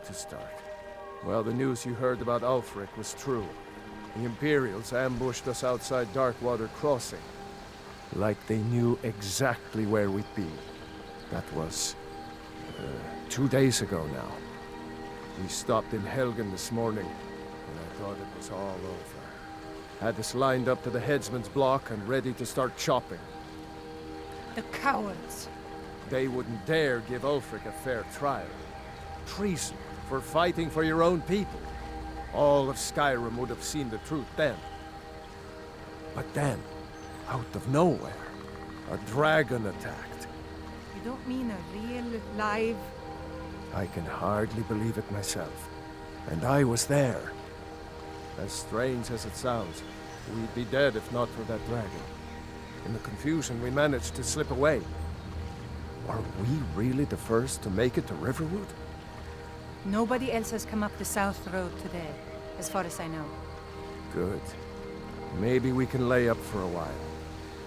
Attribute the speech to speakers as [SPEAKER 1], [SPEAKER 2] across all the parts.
[SPEAKER 1] to start? Well, the news you heard about Ulfric was true. The Imperials ambushed us outside Darkwater Crossing. Like they knew exactly where we'd be. That was... 2 days ago now. We stopped in Helgen this morning, and I thought it was all over. Had us lined up to the headsman's block and ready to start chopping.
[SPEAKER 2] The cowards.
[SPEAKER 1] They wouldn't dare give Ulfric a fair trial. Treason for fighting for your own people. All of Skyrim would have seen the truth then. But then, out of nowhere, a dragon attacked.
[SPEAKER 2] You don't mean a real, live...
[SPEAKER 1] I can hardly believe it myself. And I was there. As strange as it sounds, we'd be dead if not for that dragon. In the confusion, we managed to slip away. Are we really the first to make it to Riverwood?
[SPEAKER 2] Nobody else has come up the South Road today, as far as I know.
[SPEAKER 1] Good. Maybe we can lay up for a while.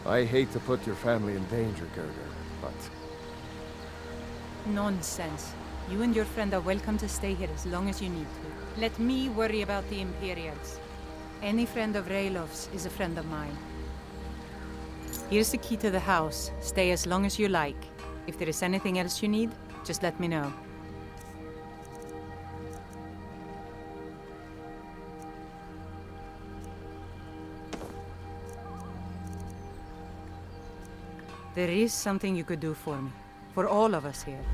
[SPEAKER 1] I hate to put your family in danger, Gerda, but...
[SPEAKER 2] Nonsense. You and your friend are welcome to stay here as long as you need to. Let me worry about the Imperials. Any friend of Raylov's is a friend of mine. Here's the key to the house. Stay as long as you like. If there is anything else you need, just let me know. There is something you could do for me. For all of us here.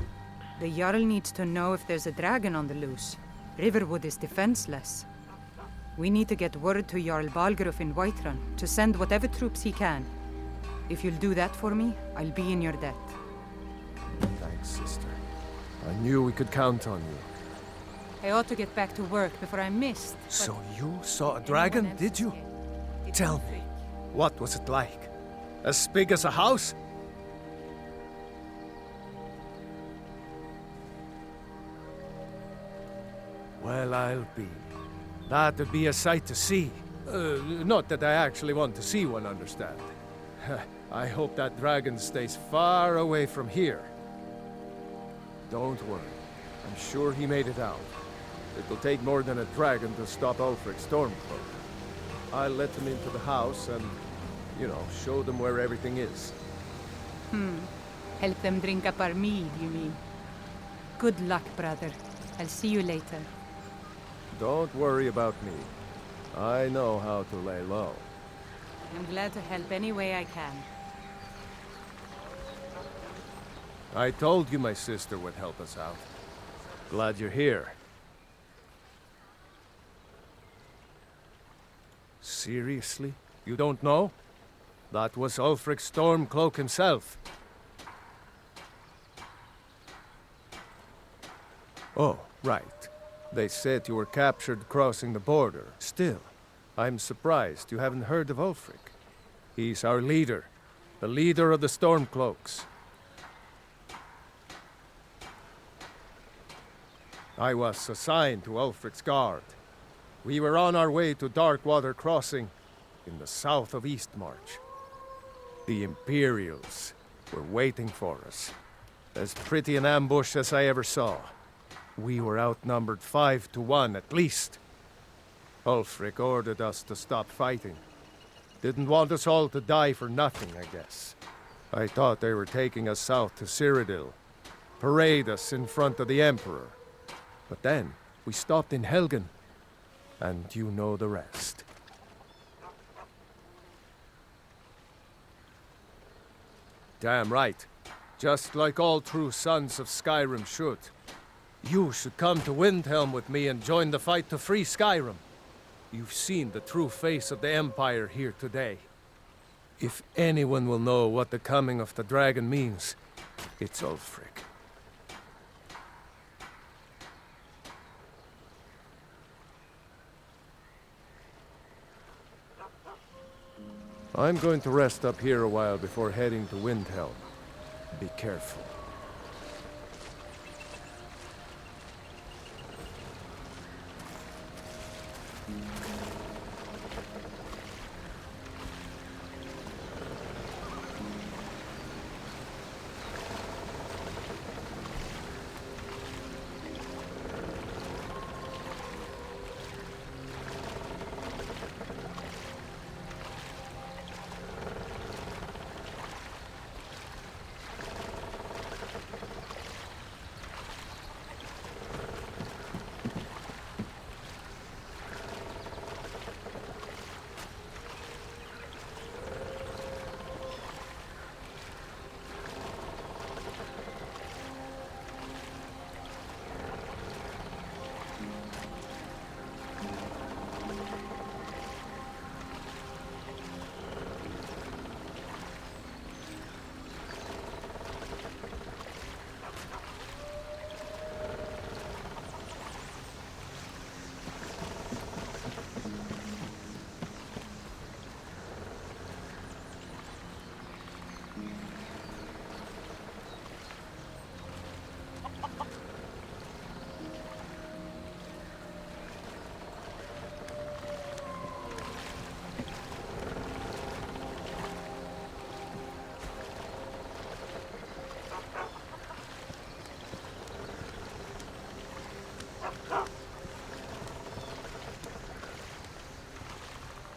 [SPEAKER 2] The Jarl needs to know if there's a dragon on the loose. Riverwood is defenseless. We need to get word to Jarl Balgruuf in Whiterun to send whatever troops he can. If you'll do that for me, I'll be in your debt.
[SPEAKER 1] Thanks, sister. I knew we could count on you.
[SPEAKER 2] I ought to get back to work before I'm missed.
[SPEAKER 1] So you saw a dragon, did you? Tell me, what was it like? As big as a house? Well, I'll be. That'd be a sight to see. Not that I actually want to see one, understand. I hope that dragon stays far away from here. Don't worry. I'm sure he made it out. It'll take more than a dragon to stop Ulfric's Stormcloak. I'll let them into the house and, you know, show them where everything is.
[SPEAKER 2] Help them drink up our mead, you mean? Good luck, brother. I'll see you later.
[SPEAKER 1] Don't worry about me. I know how to lay low.
[SPEAKER 2] I'm glad to help any way I can.
[SPEAKER 1] I told you my sister would help us out. Glad you're here. Seriously? You don't know? That was Ulfric's Stormcloak himself. Oh, right. They said you were captured crossing the border. Still, I'm surprised you haven't heard of Ulfric. He's our leader. The leader of the Stormcloaks. I was assigned to Ulfric's guard. We were on our way to Darkwater Crossing in the south of Eastmarch. The Imperials were waiting for us. As pretty an ambush as I ever saw. We were outnumbered 5 to 1 at least. Ulfric ordered us to stop fighting. Didn't want us all to die for nothing, I guess. I thought they were taking us south to Cyrodiil. Parade us in front of the Emperor. But then, we stopped in Helgen. And you know the rest. Damn right. Just like all true sons of Skyrim should. You should come to Windhelm with me and join the fight to free Skyrim. You've seen the true face of the Empire here today. If anyone will know what the coming of the dragon means, it's Ulfric. I'm going to rest up here a while before heading to Windhelm. Be careful.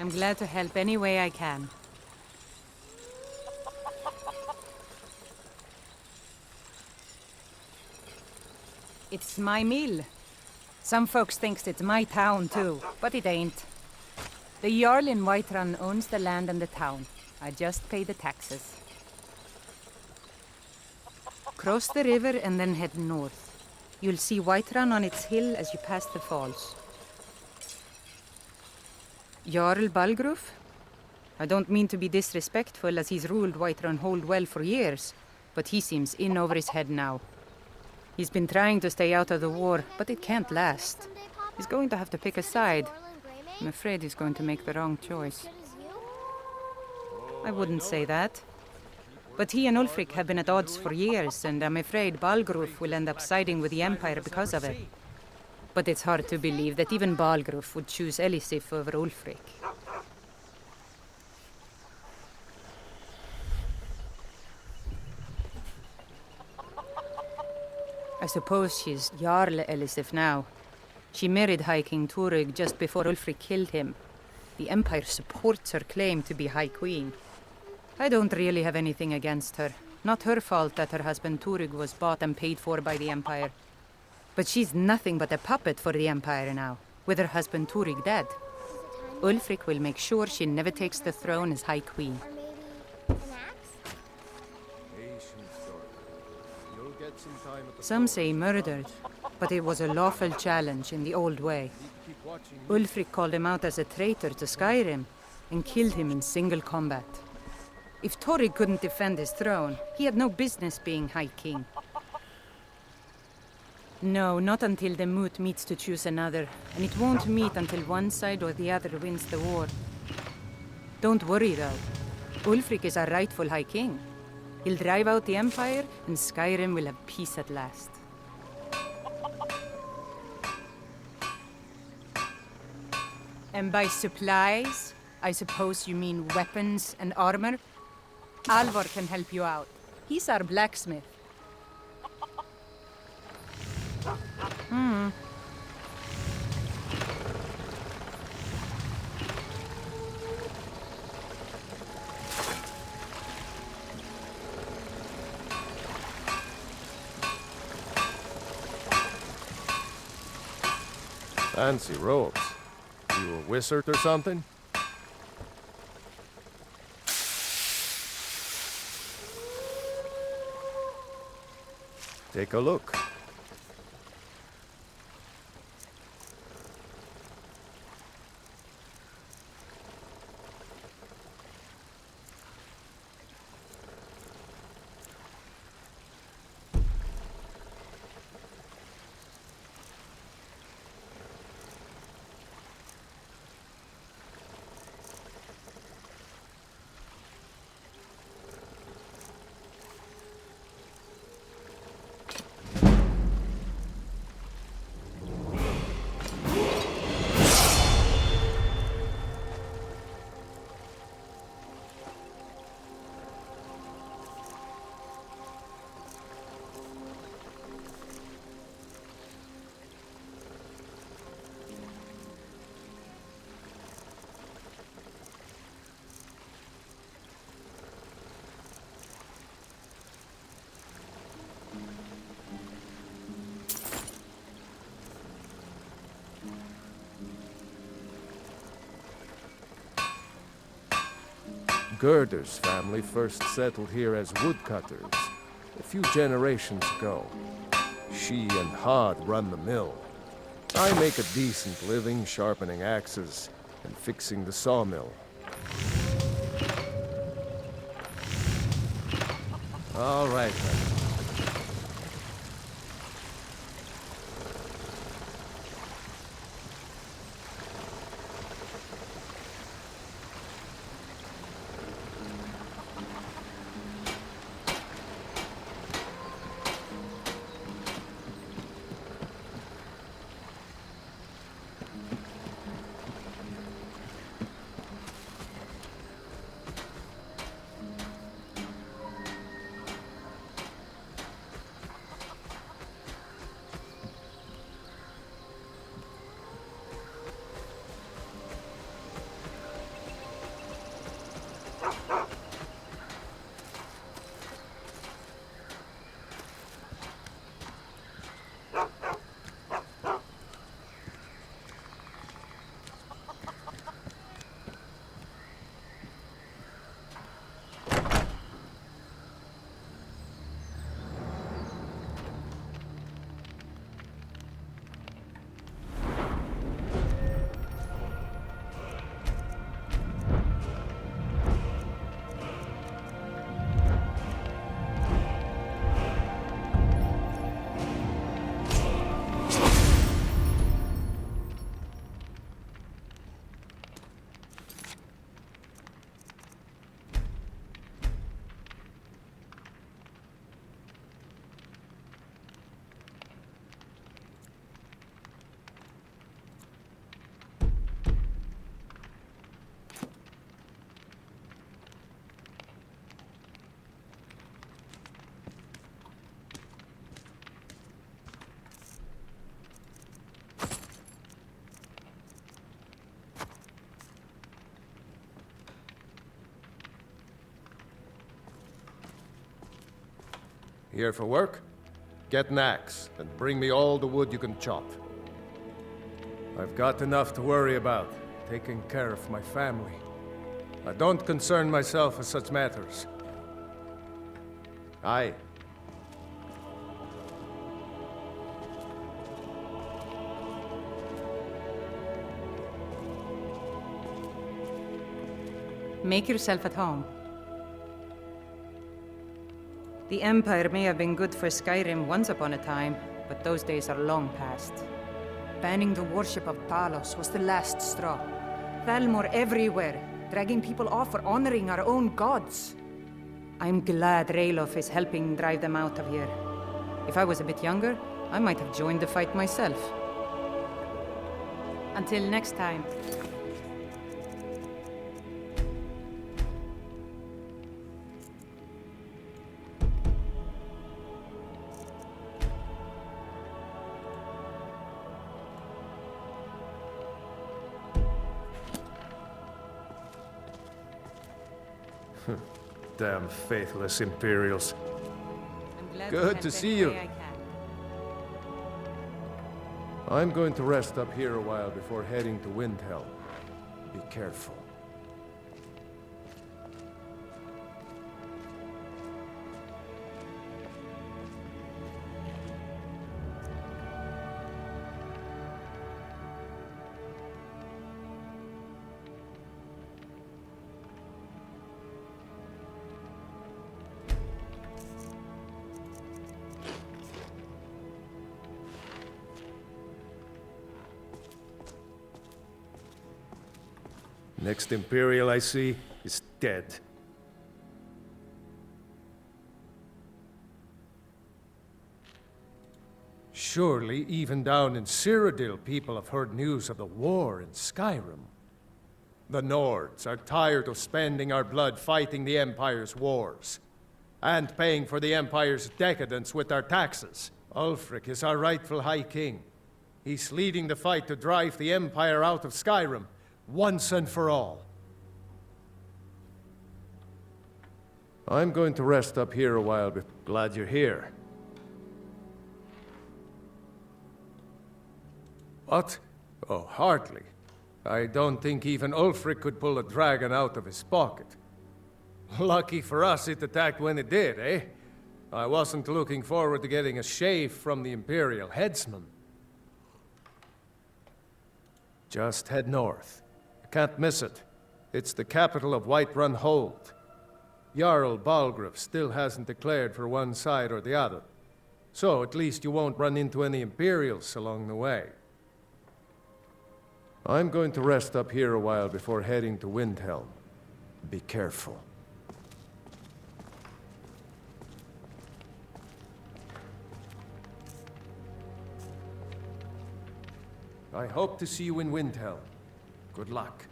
[SPEAKER 2] I'm glad to help any way I can. It's my mill. Some folks thinks it's my town too, but it ain't. The Jarl in Whiterun owns the land and the town. I just pay the taxes. Cross the river and then head north. You'll see Whiterun on its hill as you pass the falls. Jarl Balgruf? I don't mean to be disrespectful as he's ruled Whiterun hold well for years, but he seems in over his head now. He's been trying to stay out of the war, but it can't last. He's going to have to pick a side. I'm afraid he's going to make the wrong choice. I wouldn't say that. But he and Ulfric have been at odds for years, and I'm afraid Balgruf will end up siding with the Empire because of it. But it's hard to believe that even Balgruf would choose Elisif over Ulfric. I suppose she's Jarl Elisif now. She married High King Turig just before Ulfric killed him. The Empire supports her claim to be High Queen. I don't really have anything against her. Not her fault that her husband Turig was bought and paid for by the Empire. But she's nothing but a puppet for the Empire now, with her husband Turig dead. Ulfric will make sure she never takes the throne as High Queen. Some say murdered, but it was a lawful challenge in the old way. Ulfric called him out as a traitor to Skyrim and killed him in single combat. If Turig couldn't defend his throne, he had no business being High King. No, not until the moot meets to choose another, and it won't meet until one side or the other wins the war. Don't worry though. Ulfric is our rightful High King. He'll drive out the Empire, and Skyrim will have peace at last. And by supplies, I suppose you mean weapons and armor? Alvor can help you out. He's our blacksmith.
[SPEAKER 1] Fancy robes. You a wizard or something? Take a look. Gerder's family first settled here as woodcutters a few generations ago. She and Hod run the mill. I make a decent living sharpening axes and fixing the sawmill. All right, then. Here for work? Get an axe and bring me all the wood you can chop. I've got enough to worry about, taking care of my family. I don't concern myself with such matters. Aye.
[SPEAKER 2] Make yourself at home. The Empire may have been good for Skyrim once upon a time, but those days are long past. Banning the worship of Talos was the last straw. Thalmor everywhere, dragging people off for honoring our own gods. I'm glad Ralof is helping drive them out of here. If I was a bit younger, I might have joined the fight myself. Until next time.
[SPEAKER 1] Damn faithless Imperials.
[SPEAKER 2] I'm glad
[SPEAKER 1] Good to see you.
[SPEAKER 2] I can.
[SPEAKER 1] I'm going to rest up here a while before heading to Windhelm. Be careful. Next Imperial I see is dead. Surely, even down in Cyrodiil, people have heard news of the war in Skyrim. The Nords are tired of spending our blood fighting the Empire's wars, and paying for the Empire's decadence with our taxes. Ulfric is our rightful High King. He's leading the fight to drive the Empire out of Skyrim, once and for all. I'm going to rest up here a while, but glad you're here. What? Oh, hardly. I don't think even Ulfric could pull a dragon out of his pocket. Lucky for us it attacked when it did, eh? I wasn't looking forward to getting a shave from the Imperial headsman. Just head north. Can't miss it. It's the capital of Whiterun Hold. Jarl Balgruuf still hasn't declared for one side or the other. So at least you won't run into any Imperials along the way. I'm going to rest up here a while before heading to Windhelm. Be careful. I hope to see you in Windhelm. Good luck.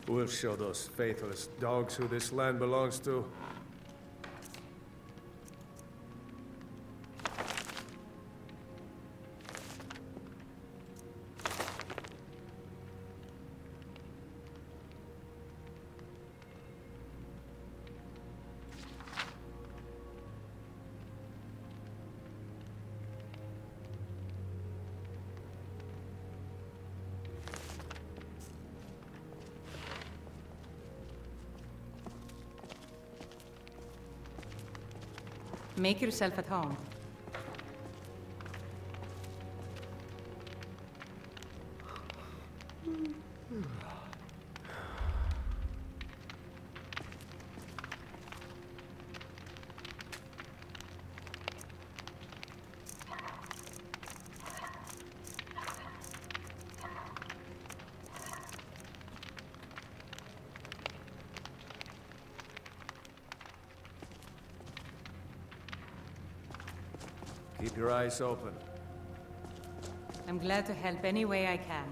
[SPEAKER 1] We'll show those faithless dogs who this land belongs to.
[SPEAKER 2] Make yourself at home.
[SPEAKER 1] Keep your eyes open.
[SPEAKER 2] I'm glad to help any way I can.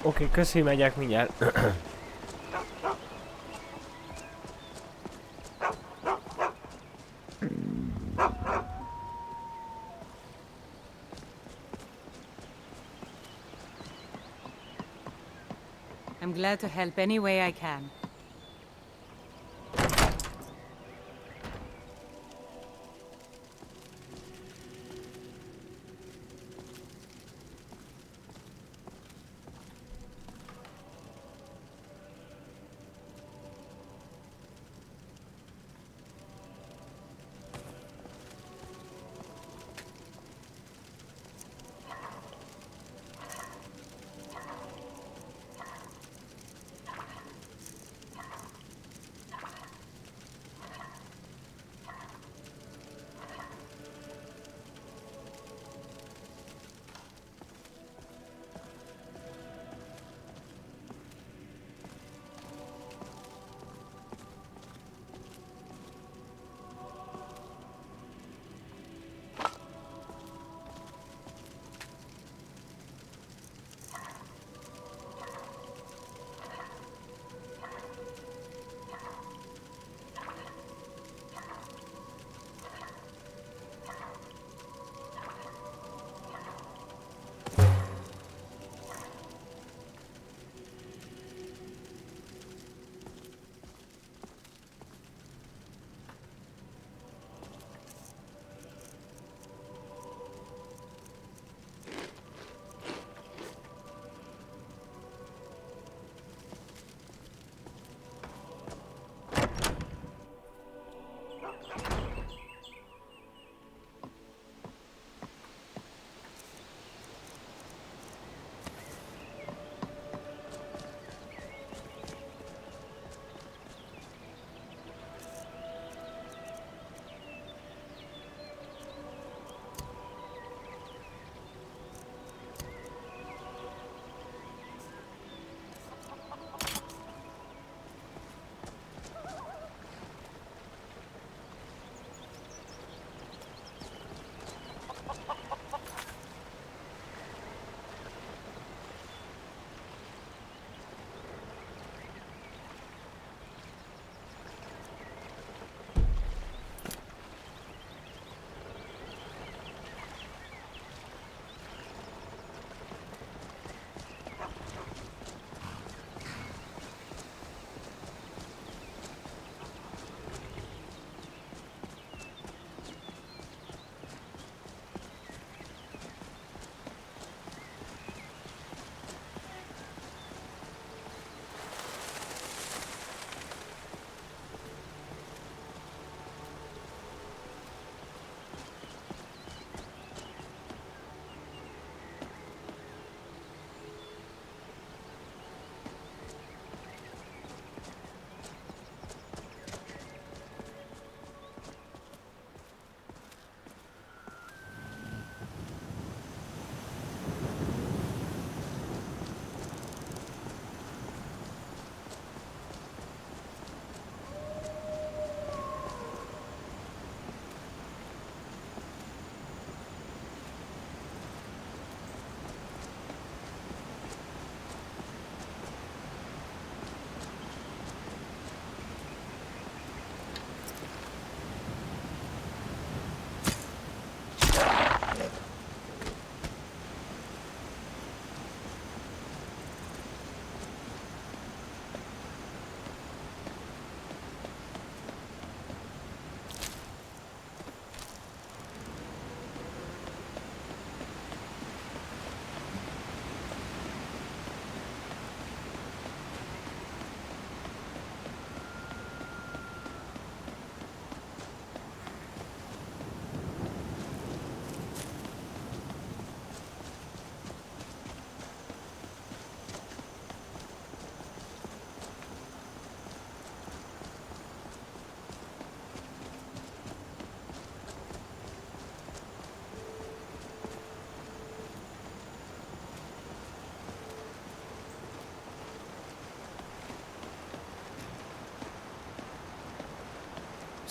[SPEAKER 3] Oké, köszi, megyek mindjárt.
[SPEAKER 2] I'm glad to help any way I can.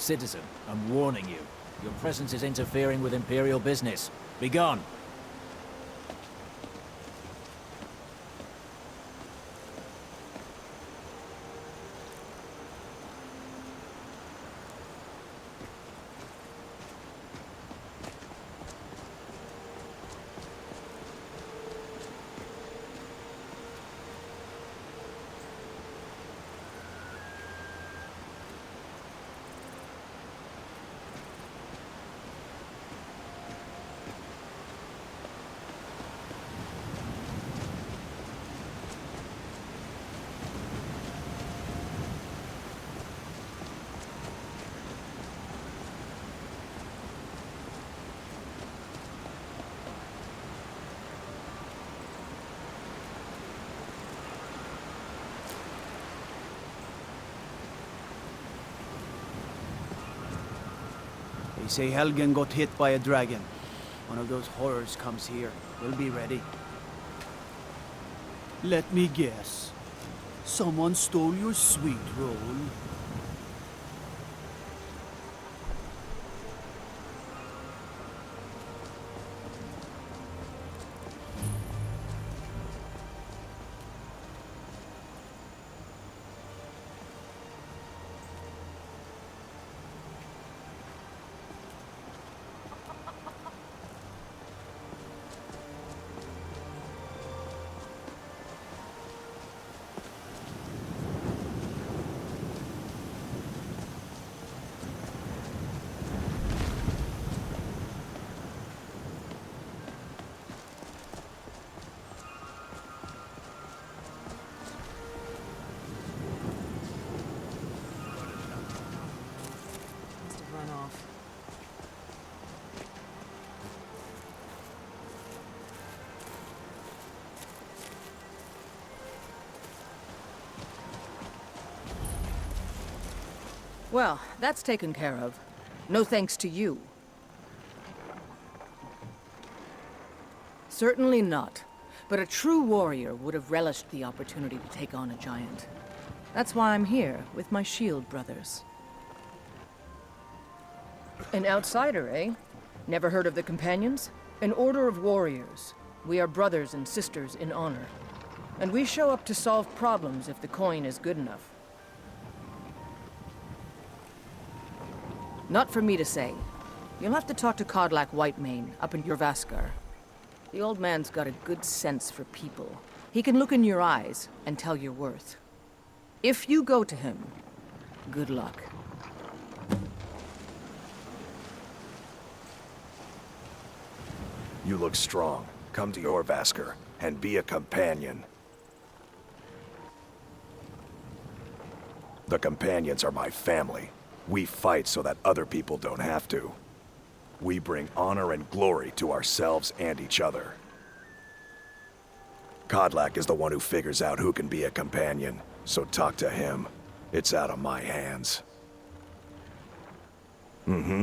[SPEAKER 4] Citizen, I'm warning you. Your presence is interfering with Imperial business. Be gone!
[SPEAKER 3] They say Helgen got hit by a dragon. One of those horrors comes here. We'll be ready. Let me guess. Someone stole your sweet roll.
[SPEAKER 2] Must have run off.
[SPEAKER 5] Well, that's taken care of. No thanks to you. Certainly not. But a true warrior would have relished the opportunity to take on a giant. That's why I'm here, with my shield brothers. An outsider, eh? Never heard of the Companions? An order of warriors. We are brothers and sisters in honor. And we show up to solve problems if the coin is good enough. Not for me to say. You'll have to talk to Kodlak Whitemane up in Jorvaskar. The old man's got a good sense for people. He can look in your eyes and tell your worth. If you go to him, good luck.
[SPEAKER 6] You look strong. Come to Jorvaskar and be a companion. The companions are my family. We fight so that other people don't have to. We bring honor and glory to ourselves and each other. Kodlak is the one who figures out who can be a companion, so talk to him. It's out of my hands. Mm-hmm.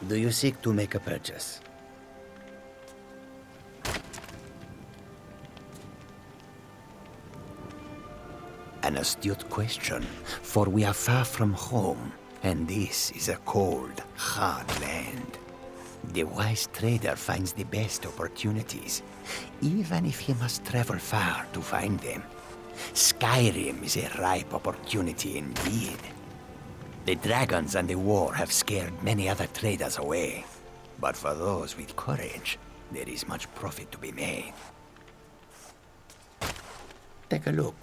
[SPEAKER 7] Do you seek to make a purchase? An astute question, for we are far from home, and this is a cold, hard land. The wise trader finds the best opportunities, even if he must travel far to find them. Skyrim is a ripe opportunity indeed. The dragons and the war have scared many other traders away. But for those with courage, there is much profit to be made. Take a look.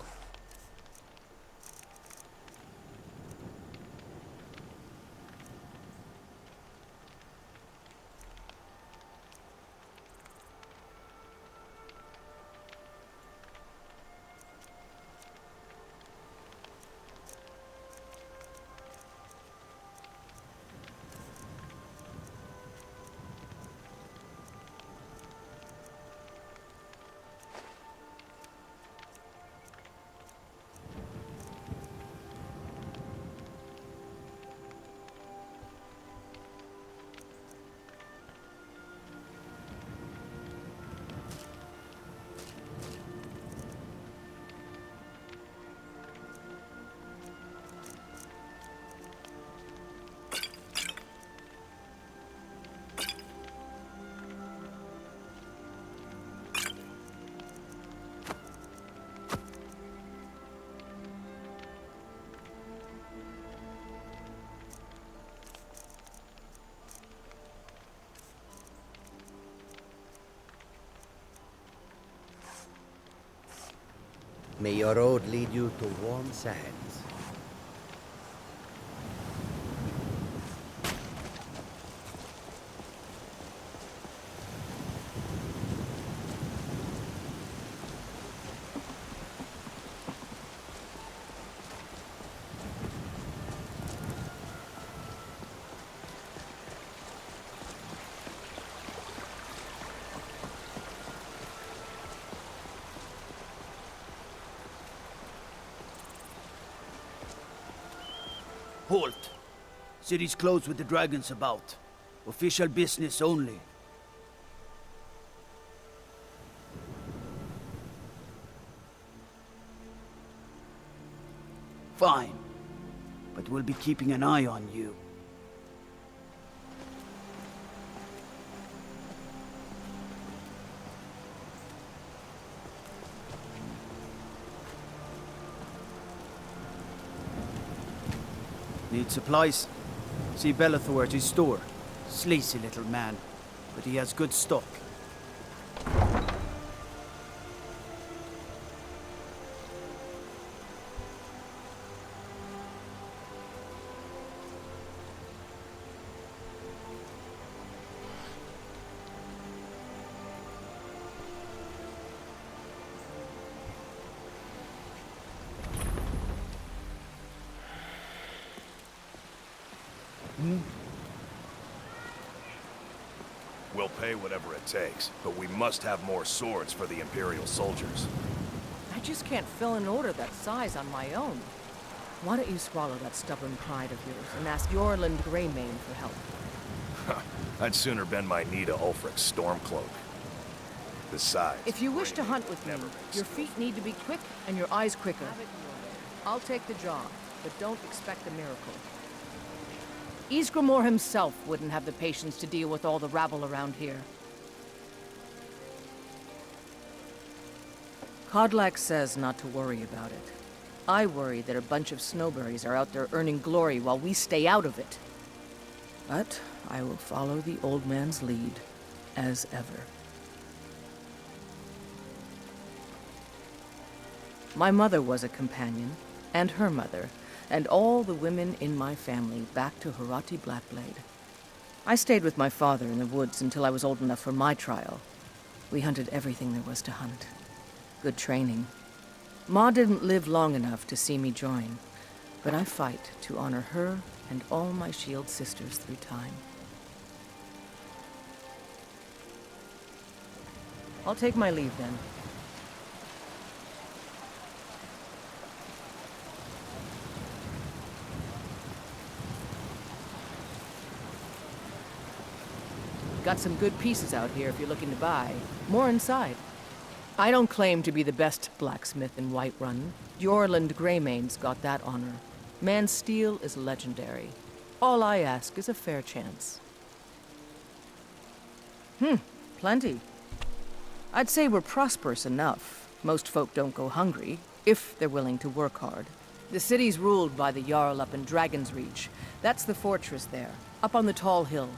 [SPEAKER 7] May your road lead you to warm sands.
[SPEAKER 3] Halt! City's closed with the dragons about. Official business only. Fine. But we'll be keeping an eye on you. Need supplies? See Bellathor at his store. Sleazy little man, but he has good stock.
[SPEAKER 6] We'll pay whatever it takes, but we must have more swords for the Imperial soldiers.
[SPEAKER 5] I just can't fill an order that size on my own. Why don't you swallow that stubborn pride of yours and ask Yorland Greymane for help?
[SPEAKER 6] I'd sooner bend my knee to Ulfric's Stormcloak. Besides,
[SPEAKER 5] If you wish to hunt with me,
[SPEAKER 6] never makes
[SPEAKER 5] your feet need to be quick and your eyes quicker. I'll take the job, but don't expect a miracle. Ysgramor himself wouldn't have the patience to deal with all the rabble around here. Kodlak says not to worry about it. I worry that a bunch of snowberries are out there earning glory while we stay out of it. But I will follow the old man's lead, as ever. My mother was a companion, and her mother, and all the women in my family back to Harati Blackblade. I stayed with my father in the woods until I was old enough for my trial. We hunted everything there was to hunt. Good training. Ma didn't live long enough to see me join, but I fight to honor her and all my shield sisters through time. I'll take my leave then. Got some good pieces out here if you're looking to buy. More inside. I don't claim to be the best blacksmith in Whiterun. Yorland Greymane's got that honor. Man's steel is legendary. All I ask is a fair chance. Plenty. I'd say we're prosperous enough. Most folk don't go hungry, if they're willing to work hard. The city's ruled by the Jarl up in Dragon's Reach. That's the fortress there, up on the tall hill.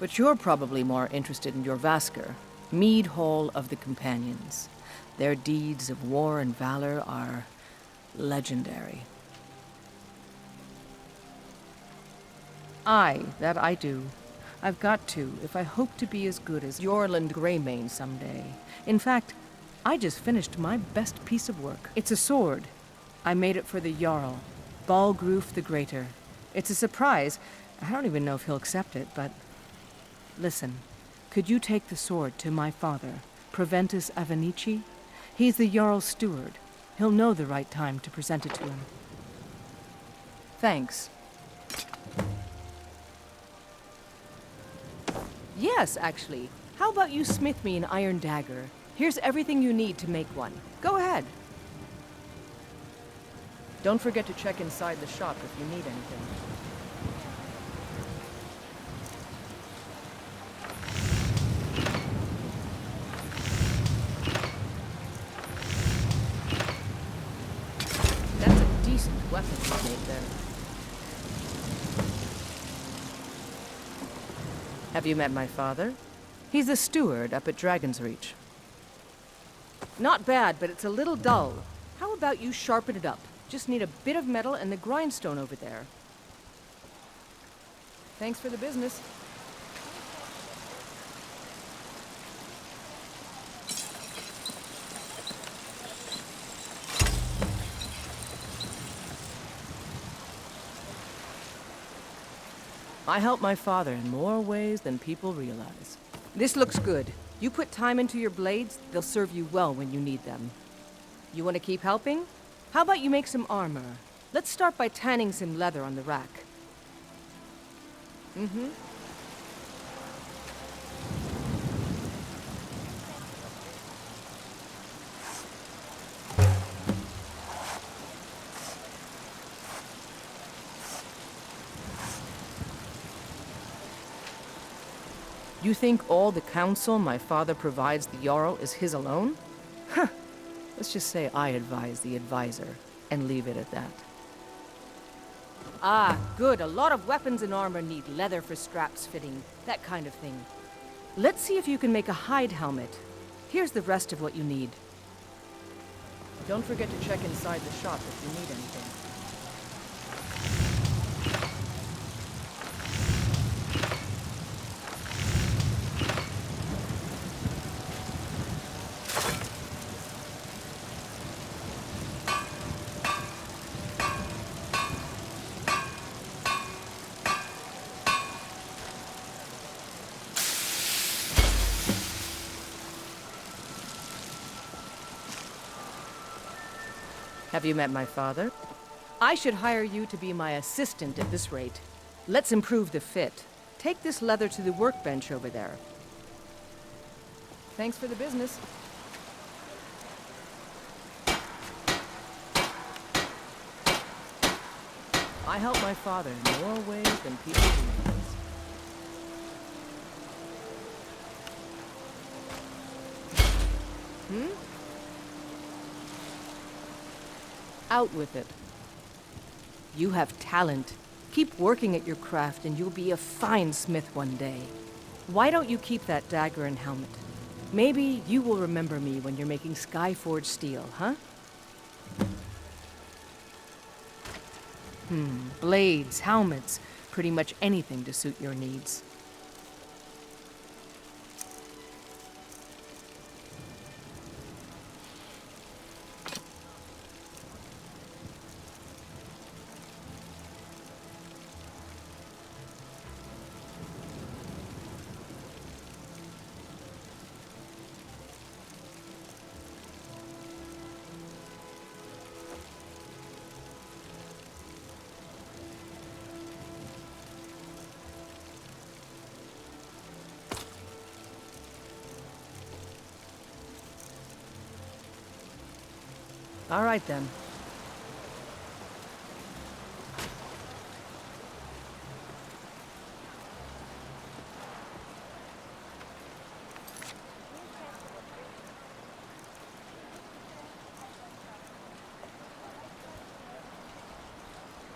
[SPEAKER 5] But you're probably more interested in Jorrvaskr, Mead Hall of the Companions. Their deeds of war and valor are legendary. Aye, that I do. I've got to, if I hope to be as good as Yorland Greymane someday. In fact, I just finished my best piece of work. It's a sword. I made it for the Jarl, Balgruf the Greater. It's a surprise. I don't even know if he'll accept it, but... Listen, could you take the sword to my father, Proventus Avenici? He's the Jarl's steward. He'll know the right time to present it to him. Thanks. Yes, actually. How about you smith me an iron dagger? Here's everything you need to make one. Go ahead. Don't forget to check inside the shop if you need anything. That's a decent weapon you made there. Have you met my father? He's the steward up at Dragon's Reach. Not bad, but it's a little dull. about you sharpen it up? Just need a bit of metal and the grindstone over there. Thanks for the business. I help my father in more ways than people realize. This looks good. You put time into your blades, they'll serve you well when you need them. You want to keep helping? How about you make some armor? Let's start by tanning some leather on the rack. Mm-hmm. You think all the counsel my father provides the Jarl is his alone? Huh. Let's just say I advise the advisor, and leave it at that. Ah, good. A lot of weapons and armor need leather for straps fitting, that kind of thing. Let's see if you can make a hide helmet. Here's the rest of what you need. Don't forget to check inside the shop if you need anything. Have you met my father? I should hire you to be my assistant at this rate. Let's improve the fit. Take this leather to the workbench over there. Thanks for the business. I help my father in more ways than people realize. Out with it. You have talent. Keep working at your craft and you'll be a fine smith one day. Why don't you keep that dagger and helmet? Maybe you will remember me when you're making Skyforged steel, huh? Blades, helmets, pretty much anything to suit your needs. All right, then.